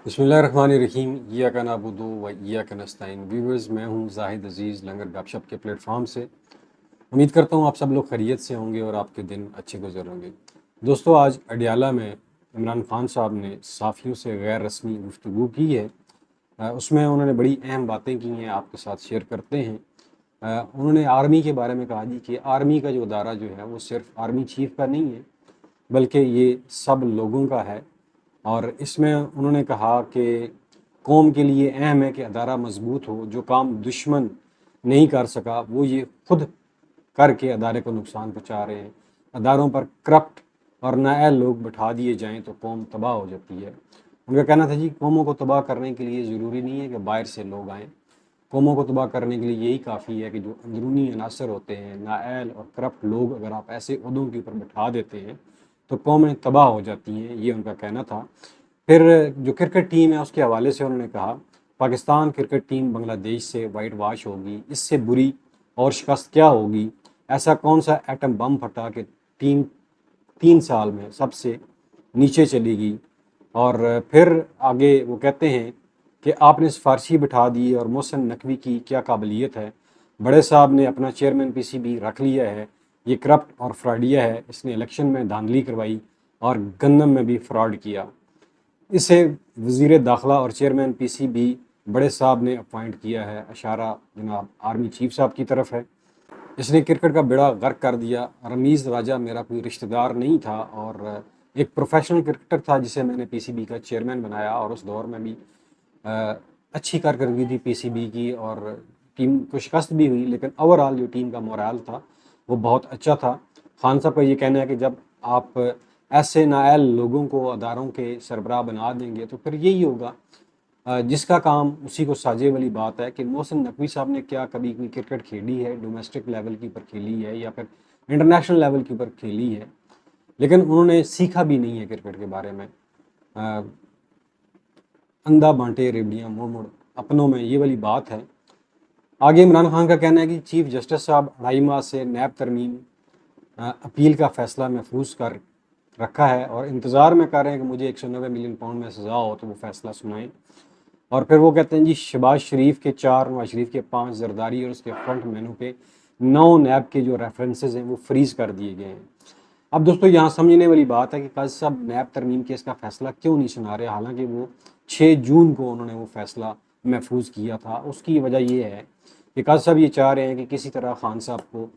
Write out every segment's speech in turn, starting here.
बिस्मिल्लाहिर्रहमानिर्रहीम। इय्याका नअबुदु व इय्याका नस्तईन। व्यूअर्स, मैं हूं जाहिद अजीज़ लंगर गपशप के प्लेटफॉर्म से। उम्मीद करता हूं आप सब लोग खैरियत से होंगे और आपके दिन अच्छे गुजर होंगे। दोस्तों, आज अडियाला में इमरान खान साहब ने सहाफ़ियों से गैर रस्मी गुफ्तगू की है। उसमें उन्होंने बड़ी अहम बातें की हैं, आपके साथ शेयर करते हैं। उन्होंने आर्मी के बारे में कहा जी कि आर्मी का जो अदारा जो है वो सिर्फ आर्मी चीफ का नहीं है, बल्कि ये सब लोगों का है। और इसमें उन्होंने कहा कि कौम के लिए अहम है कि अदारा मजबूत हो। जो काम दुश्मन नहीं कर सका वो ये खुद करके अदारे को नुकसान पहुँचा रहे हैं। अदारों पर करप्ट और नाअहल लोग बैठा दिए जाएं तो कौम तबाह हो जाती है। उनका कहना था जी, कौमों को तबाह करने के लिए ज़रूरी नहीं है कि बाहर से लोग आएँ। कौमों को तबाह करने के लिए यही काफ़ी है कि जो अंदरूनी अनासर होते हैं, नाअहल और करप्ट लोग, अगर आप ऐसे ओहदों के ऊपर बैठा देते हैं तो कौमें तबाह हो जाती हैं। ये उनका कहना था। फिर जो क्रिकेट टीम है उसके हवाले से उन्होंने कहा, पाकिस्तान क्रिकेट टीम बांग्लादेश से वाइट वाश होगी, इससे बुरी और शिकस्त क्या होगी। ऐसा कौन सा एटम बम फटा कि टीम 3 साल में सबसे नीचे चली गई। और फिर आगे वो कहते हैं कि आपने सिफारशी बिठा दी और मोहसिन नकवी की क्या काबिलियत है। बड़े साहब ने अपना चेयरमैन पीसीबी रख लिया है, ये करप्ट और फ्रॉडिया है। इसने इलेक्शन में धांधली करवाई और गंदम में भी फ्रॉड किया। इसे वज़ीर दाखिला और चेयरमैन पीसीबी बड़े साहब ने अपॉइंट किया है। इशारा जनाब आर्मी चीफ साहब की तरफ है। इसने क्रिकेट का बेड़ा गर्क कर दिया। रमीज़ राजा मेरा कोई रिश्तेदार नहीं था और एक प्रोफेशनल क्रिकेटर था जिसे मैंने पीसीबी का चेयरमैन बनाया, और उस दौर में भी अ, अच्छी कारकर्दगी थी पीसीबी की और टीम को शिकस्त भी हुई, लेकिन ओवरऑल जो टीम का मोराल था वो बहुत अच्छा था। खान साहब का ये कहना है कि जब आप ऐसे नाअहल लोगों को अदारों के सरबराह बना देंगे तो फिर यही होगा, जिसका काम उसी को साजे वाली बात है कि मोहसिन नकवी साहब ने क्या कभी कोई क्रिकेट खेली है, डोमेस्टिक लेवल के ऊपर खेली है या फिर इंटरनेशनल लेवल के ऊपर खेली है, लेकिन उन्होंने सीखा भी नहीं है क्रिकेट के बारे में। अ, अंधा बांटे रेवड़ियाँ मुड़ मुड़ अपनों में, ये वाली बात है। आगे इमरान खान का कहना है कि चीफ जस्टिस साहब 2.5 माह से नैब तरमीम अपील का फैसला महफूज कर रखा है और इंतज़ार में कर रहे हैं कि मुझे 190 मिलियन पाउंड में सज़ा हो तो वो फैसला सुनाएं। और फिर वो कहते हैं जी, शहबाज शरीफ के 4, नवाज शरीफ के 5, जरदारी और उसके फ्रंट मेनू पे 9 नैब के जो रेफरेंसेज हैं वो फ्रीज़ कर दिए गए हैं। अब दोस्तों, यहाँ समझने वाली बात है कि काजी साहब नैब तरमीम केस का फैसला क्यों नहीं सुना रहे, हालांकि वो 6 जून को उन्होंने वो फैसला महफूज किया था। उसकी वजह ये है कि काजी साहब ये चाह रहे हैं कि किसी तरह खान साहब को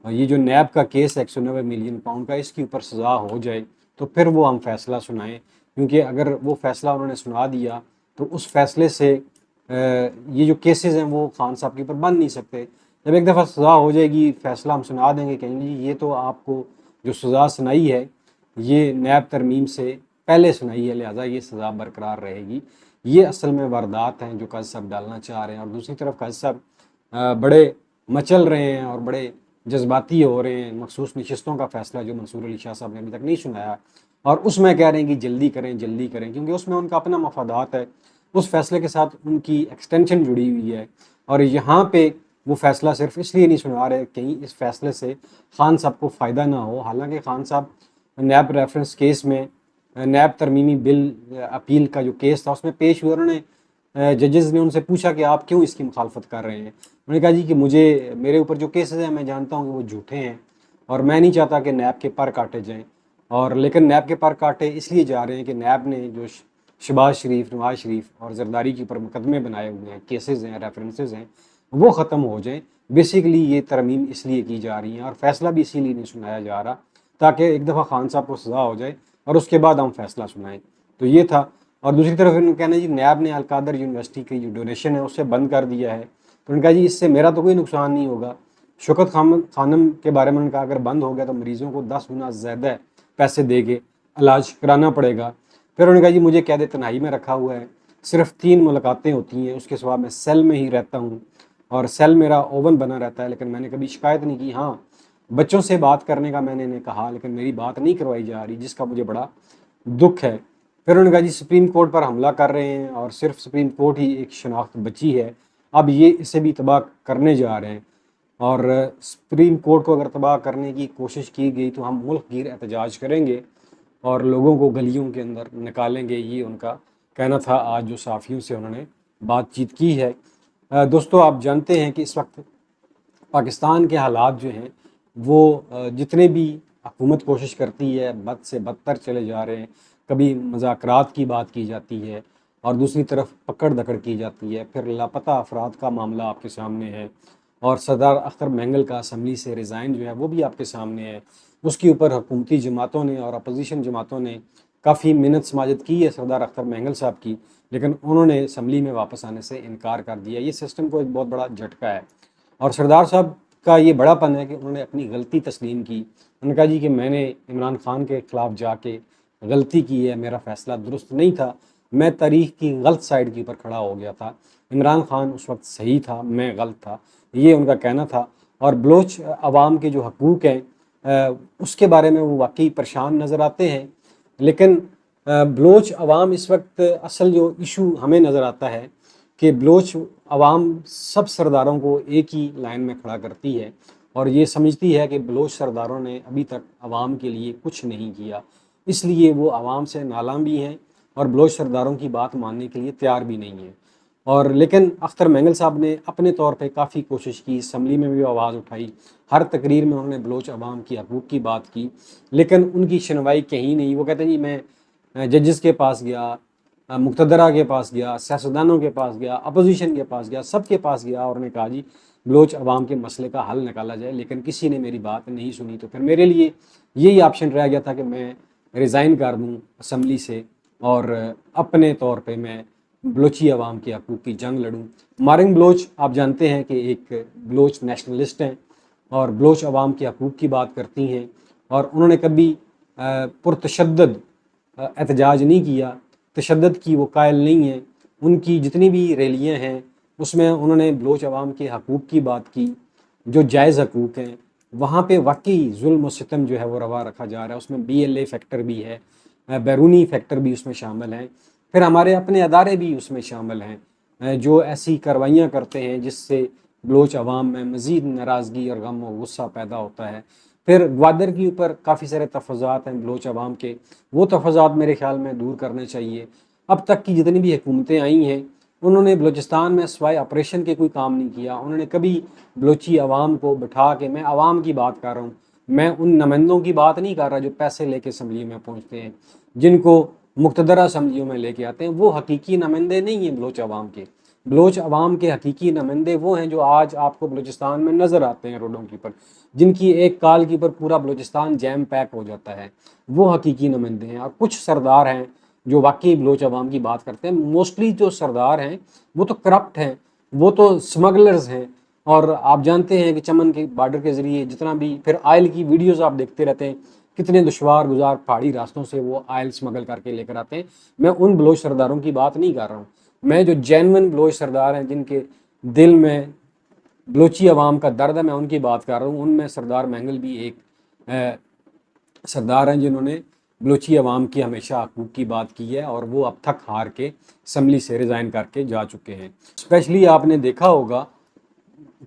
ये जो नैब का केस है 190 मिलियन पाउंड का, इसके ऊपर सज़ा हो जाए तो फिर वो हम फैसला सुनाएं। क्योंकि अगर वो फैसला उन्होंने सुना दिया तो उस फैसले से ये जो केसेस हैं वो खान साहब के ऊपर बन नहीं सकते। जब एक दफ़ा सज़ा हो जाएगी, फैसला हम सुना देंगे, कहेंगे जी ये तो आपको जो सज़ा सुनाई है ये नैब तरमीम से पहले सुनाई है, लिहाजा ये सज़ा बरकरार रहेगी। ये असल में वारदात हैं जो काजी साहब डालना चाह रहे हैं। और दूसरी तरफ काजी साहब बड़े मचल रहे हैं और बड़े जज्बाती हो रहे हैं। मखसूस नशिस्तों का फैसला जो मंसूर अली शाह साहब ने अभी तक नहीं सुनाया, और उसमें कह रहे हैं कि जल्दी करें, क्योंकि उसमें उनका अपना मफादात है। उस फैसले के साथ उनकी एक्सटेंशन जुड़ी हुई है। और यहाँ पे वो फैसला सिर्फ इसलिए नहीं सुना रहे कहीं इस फैसले से खान साहब को फ़ायदा ना हो। हालांकि खान साहब नैब रेफरेंस केस में नैब तरमीमी बिल अपील का जो केस था उसमें पेश हुए। उन्होंने जजेस ने उनसे पूछा कि आप क्यों इसकी मुखालफत कर रहे हैं। उन्होंने कहा जी कि मुझे, मेरे ऊपर जो केसेस हैं मैं जानता हूँ कि वो झूठे हैं और मैं नहीं चाहता कि नैब के पर काटे जाएं। और लेकिन नैब के पर काटे इसलिए जा रहे हैं कि नैब ने जो शहबाज शरीफ, नवाज शरीफ और जरदारी के ऊपर मुकदमे बनाए हुए हैं, केसेस हैं, रेफरेंसेस हैं, वो ख़त्म हो जाएं। बेसिकली ये तरमीम इसलिए की जा रही है और फैसला भी इसीलिए नहीं सुनाया जा रहा ताकि एक दफ़ा खान साहब को सज़ा हो जाए और उसके बाद हम फैसला सुनाएं। तो ये था। और दूसरी तरफ इन्होंने कहना जी, नैब ने अलकादर यूनिवर्सिटी की जो डोनेशन है उससे बंद कर दिया है। तो उन्होंने कहा जी इससे मेरा तो कोई नुकसान नहीं होगा। शौकत खानम के बारे में उन्होंने कहा अगर बंद हो गया तो मरीज़ों को 10 गुना ज़्यादा पैसे दे के इलाज कराना पड़ेगा। फिर उन्होंने कहा जी मुझे कैद तन्हाई में रखा हुआ है, सिर्फ 3 मुलाकातें होती हैं, उसके सिवा मैं सेल में ही रहता हूँ और सेल मेरा ओवन बना रहता है, लेकिन मैंने कभी शिकायत नहीं की। हाँ, बच्चों से बात करने का मैंने इन्हें कहा, लेकिन मेरी बात नहीं करवाई जा रही, जिसका मुझे बड़ा दुख है। फिर उन्होंने कहा जी सुप्रीम कोर्ट पर हमला कर रहे हैं और सिर्फ सुप्रीम कोर्ट ही एक शनाख्त बची है, अब ये इसे भी तबाह करने जा रहे हैं। और सुप्रीम कोर्ट को अगर तबाह करने की कोशिश की गई तो हम मुल्क गिर एहतजाज करेंगे और लोगों को गलियों के अंदर निकालेंगे, ये उनका कहना था आज जो सहाफ़ियों से उन्होंने बातचीत की है। दोस्तों, आप जानते हैं कि इस वक्त पाकिस्तान के हालात जो हैं वो जितने भी हुकूमत कोशिश करती है बद से बदतर चले जा रहे हैं। कभी मुज़ाकरात की बात की जाती है और दूसरी तरफ पकड़ दकड़ की जाती है, फिर लापता अफराद का मामला आपके सामने है और सरदार अख्तर मैंगल का असम्बली से रिज़ाइन जो है वो भी आपके सामने है। उसके ऊपर हुकूमती जमातों ने और अपोजिशन जमातों ने काफ़ी मिन्नत समाजत की है सरदार अख्तर मैंगल साहब की, लेकिन उन्होंने असम्बली में वापस आने से इनकार कर दिया। ये सिस्टम को एक बहुत बड़ा झटका है और सरदार साहब का ये बड़ापन है कि उन्होंने अपनी गलती तस्लीम की। उन्होंने कहा जी कि मैंने इमरान खान के ख़िलाफ़ जाके गलती की है, मेरा फ़ैसला दुरुस्त नहीं था, मैं तारीख़ की गलत साइड के ऊपर खड़ा हो गया था, इमरान खान उस वक्त सही था, मैं गलत था, ये उनका कहना था। और बलोच अवाम के जो हकूक़ हैं उसके बारे में वो वाकई परेशान नज़र आते हैं। लेकिन बलोच अवाम इस वक्त असल जो इशू हमें नज़र आता है कि बलोच अवाम सब सरदारों को एक ही लाइन में खड़ा करती है और ये समझती है कि बलोच सरदारों ने अभी तक अवाम के लिए कुछ नहीं किया, इसलिए वो अवाम से नालाम भी हैं और बलोच सरदारों की बात मानने के लिए तैयार भी नहीं है। और लेकिन अख्तर मैंगल साहब ने अपने तौर पे काफ़ी कोशिश की, असम्बली में भी आवाज़ उठाई, हर तकरीर में उन्होंने बलोच अवाम की हकूक़ की बात की, लेकिन उनकी सुनवाई कहीं नहीं। वो कहते हैं जी मैं जजेस के पास गया, मुक़तदरा के पास गया, सियासतदानों के पास गया, अपोजिशन के पास गया, सब के पास गया और उन्होंने कहा जी बलोच अवाम के मसले का हल निकाला जाए, लेकिन किसी ने मेरी बात नहीं सुनी। तो फिर मेरे लिए यही ऑप्शन रह गया था कि मैं रिज़ाइन कर दूँ असम्बली से और अपने तौर पे मैं बलोची अवाम के हकूक़ की जंग लड़ूँ। मारिंग बलोच आप जानते हैं कि एक बलोच नेशनलिस्ट हैं और बलोच अवाम के हकूक़ की बात करती हैं और उन्होंने कभी पुरतशद्दद एहतजाज नहीं किया, तशद्दुद की वो कायल नहीं हैं। उनकी जितनी भी रैलियाँ हैं उसमें उन्होंने बलोच अवाम के हकूक़ की बात की, जो जायज़ हकूक़ हैं वहाँ पे वाकई जुल्म और सितम जो है वो रवा रखा जा रहा है। उसमें BLA फैक्टर भी है, बैरूनी फैक्टर भी उसमें शामिल हैं, फिर हमारे अपने अदारे भी उसमें शामिल हैं जो ऐसी कार्रवाइयाँ करते हैं जिससे बलोच अवाम में मज़ीद नाराज़गी और गम और गुस्सा पैदा होता है। फिर ग्वादर के ऊपर काफ़ी सारे तफज़ात हैं बलोच अवाम के, वो तफज़ात मेरे ख़्याल में दूर करने चाहिए। अब तक की जितनी भी हुकूमतें आई हैं उन्होंने बलूचिस्तान में सिवाय ऑपरेशन के कोई काम नहीं किया। उन्होंने कभी बलोची अवाम को बिठा के, मैं अवाम की बात कर रहा हूँ, मैं उन नुमाइंदों की बात नहीं कर रहा जो पैसे लेके असम्बली में पहुँचते हैं, जिनको मुक़तदरा असम्बलियों में लेके आते हैं, वो हकीकी नुमाइंदे नहीं हैं बलोच अवाम के। बलोच अवाम के हकीकी नुमाइंदे वो हैं जो आज आपको बलूचिस्तान में नज़र आते हैं रोडों के ऊपर, जिनकी एक कॉल के ऊपर पूरा बलूचिस्तान जैम पैक हो जाता है, वो हकीकी नुमाइंदे हैं। और कुछ सरदार हैं जो वाकई बलोच अवाम की बात करते हैं। मोस्टली जो सरदार हैं वो तो करप्ट हैं, वो तो स्मगलर्स हैं। और आप जानते हैं कि चमन के बॉर्डर के ज़रिए जितना भी फिर आयल की वीडियोज़ आप देखते रहते हैं, कितने दुश्वार गुजार पहाड़ी रास्तों से वो आयल स्मगल करके लेकर आते हैं। मैं उन बलोच सरदारों की बात नहीं कर रहा हूँ, मैं जो जेन्युइन बलोच सरदार हैं जिनके दिल में बलोची अवाम का दर्द है, मैं उनकी बात कर रहा हूँ। उनमें सरदार मैंगल भी एक सरदार हैं जिन्होंने बलोची अवाम की हमेशा हकूक़ की बात की है और वो अब तक हार के असम्बली से रिज़ाइन करके जा चुके हैं। स्पेशली आपने देखा होगा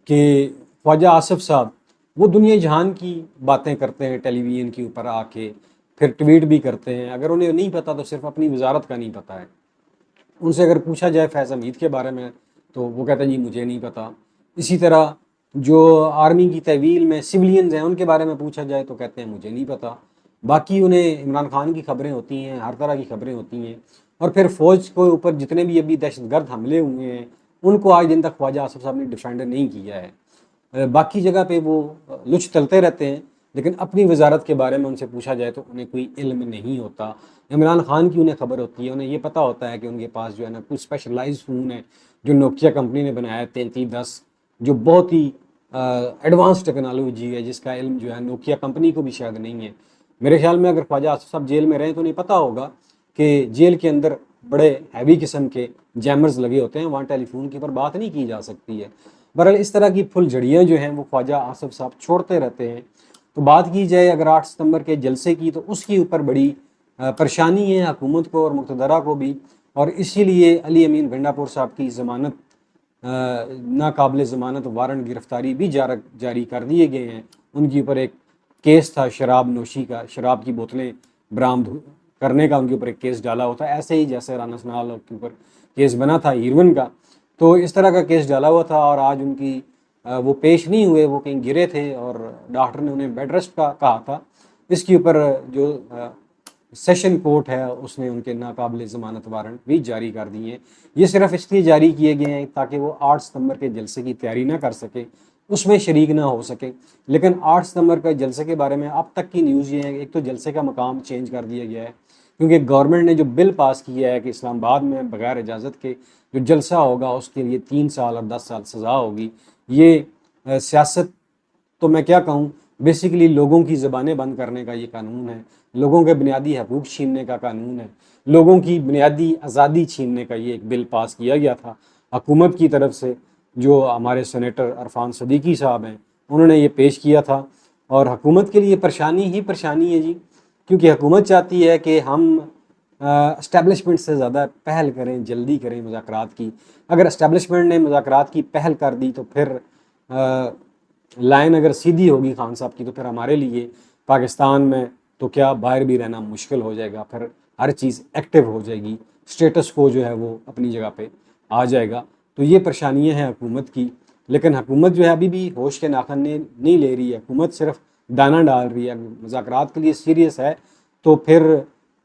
कि ख्वाजा आसिफ साहब वो दुनिया जहान की बातें करते हैं टेलीविज़न के ऊपर आके, फिर ट्वीट भी करते हैं। अगर उन्हें नहीं पता तो सिर्फ अपनी वजारत का नहीं पता है। उनसे अगर पूछा जाए फैज़ हमीद के बारे में तो वो कहते हैं जी मुझे नहीं पता। इसी तरह जो आर्मी की तहवील में सिविलियंस हैं उनके बारे में पूछा जाए तो कहते हैं मुझे नहीं पता। बाकी उन्हें इमरान खान की खबरें होती हैं, हर तरह की खबरें होती हैं। और फिर फ़ौज के ऊपर जितने भी अभी दहशतगर्द हमले हुए हैं उनको आज दिन तक ख्वाजा आसिफ साहब ने डिफेंड नहीं किया है। बाकी जगह पे वो लुच चलते रहते हैं, लेकिन अपनी वजारत के बारे में उनसे पूछा जाए तो उन्हें कोई इल्म नहीं होता। इमरान खान की उन्हें खबर होती है, उन्हें ये पता होता है कि उनके पास जो है ना कुछ स्पेशलाइज्ड फ़ोन है जो नोकिया कंपनी ने बनाया है 3310, जो बहुत ही एडवांस टेक्नोलॉजी है, जिसका इल्म जो है नोकिया कंपनी को भी शायद नहीं है। मेरे ख्याल में अगर ख्वाजा आसिफ साहब जेल में रहें तो उन्हें पता होगा कि जेल के अंदर बड़े हैवी किस्म के जैमर्स लगे होते हैं, वहाँ टेलीफोन के ऊपर बात नहीं की जा सकती है। बहरहाल इस तरह की फुलझड़ियाँ जो हैं वो ख्वाजा आसिफ साहब छोड़ते रहते हैं। तो बात की जाए अगर 8 सितंबर के जलसे की तो उसके ऊपर बड़ी परेशानी है हुकूमत को और मुक़तदरा को भी, और इसीलिए अली अमीन गंडापुर साहब की ज़मानत नाकाबिल ज़मानत वारंट गिरफ़्तारी भी जारी कर दिए गए हैं। उनके ऊपर एक केस था शराब नोशी का, शराब की बोतलें बरामद करने का उनके ऊपर एक केस डाला हुआ था, ऐसे ही जैसे राना सनाल के ऊपर केस बना था हीरोइन का, तो इस तरह का केस डाला हुआ था। और आज उनकी वो पेश नहीं हुए, वो कहीं गिरे थे और डॉक्टर ने उन्हें बेड रेस्ट का कहा था। इसके ऊपर जो सेशन कोर्ट है उसने उनके नाकाबिल ज़मानत वारंट भी जारी कर दिए हैं। ये सिर्फ इसलिए जारी किए गए हैं ताकि वो 8 सितंबर के जलसे की तैयारी ना कर सके, उसमें शरीक ना हो सके। लेकिन 8 सितंबर के जलसे के बारे में अब तक की न्यूज़ ये है, एक तो जलसे का मकाम चेंज कर दिया गया है, क्योंकि गवर्नमेंट ने जो बिल पास किया है कि इस्लामाबाद में बगैर इजाज़त के जो जलसा होगा उसके लिए 3 साल और 10 साल सज़ा होगी। ये सियासत तो मैं क्या कहूँ, बेसिकली लोगों की ज़बानें बंद करने का ये कानून है, लोगों के बुनियादी हकूक़ छीनने का कानून है, लोगों की बुनियादी आज़ादी छीनने का ये एक बिल पास किया गया था हुकूमत की तरफ से। जो हमारे सेनेटर अरफान सदीकी साहब हैं उन्होंने ये पेश किया था, और हुकूमत के लिए परेशानी ही परेशानी है जी, क्योंकि हुकूमत चाहती है कि हम इस्टेब्लिशमेंट से ज़्यादा पहल करें, जल्दी करें मुज़ाकरात की। अगर इस्टेब्लिशमेंट ने मुज़ाकरात की पहल कर दी तो फिर लाइन अगर सीधी होगी खान साहब की तो फिर हमारे लिए पाकिस्तान में तो क्या बाहर भी रहना मुश्किल हो जाएगा, फिर हर चीज़ एक्टिव हो जाएगी, स्टेटस को जो है वो अपनी जगह पे आ जाएगा। तो ये परेशानियां हैं हुकूमत की, लेकिन हुकूमत जो है अभी भी होश के नाखन नहीं ले रही है। हुकूमत सिर्फ दाना डाल रही है। मुज़ाकरात के लिए सीरियस है तो फिर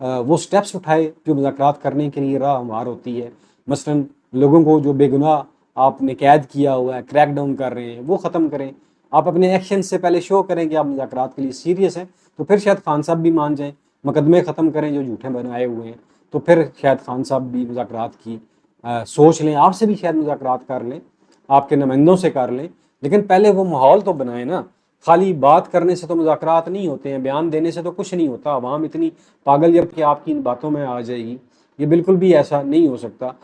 वो स्टेप्स उठाए जो मुज़ाकरात करने के लिए राह हमवार होती है। मसलन लोगों को जो बेगुनाह आपने कैद किया हुआ है, क्रैक डाउन कर रहे हैं, वो ख़त्म करें। आप अपने एक्शन से पहले शो करें कि आप मुज़ाकरात के लिए सीरियस हैं, तो फिर शायद खान साहब भी मान जाएं। मुकदमे ख़त्म करें जो झूठे बनाए हुए हैं, तो फिर शायद खान साहब भी मुज़ाकरात की सोच लें, आपसे भी शायद मुज़ाकरात कर लें, आपके नुमाइंदों से कर लें। लेकिन पहले वो माहौल तो बनाए ना। खाली बात करने से तो मुज़ाकरात नहीं होते हैं, बयान देने से तो कुछ नहीं होता। आवाम इतनी पागल जब कि आपकी इन बातों में आ जाएगी, ये बिल्कुल भी ऐसा नहीं हो सकता।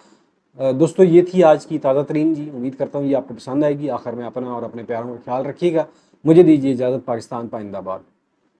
दोस्तों ये थी आज की ताज़ा तरीन जी, उम्मीद करता हूँ ये आपको पसंद आएगी। आखिर में अपना और अपने प्यारों का ख्याल रखिएगा। मुझे दीजिए इजाज़त। पाकिस्तान पाइंदाबाद।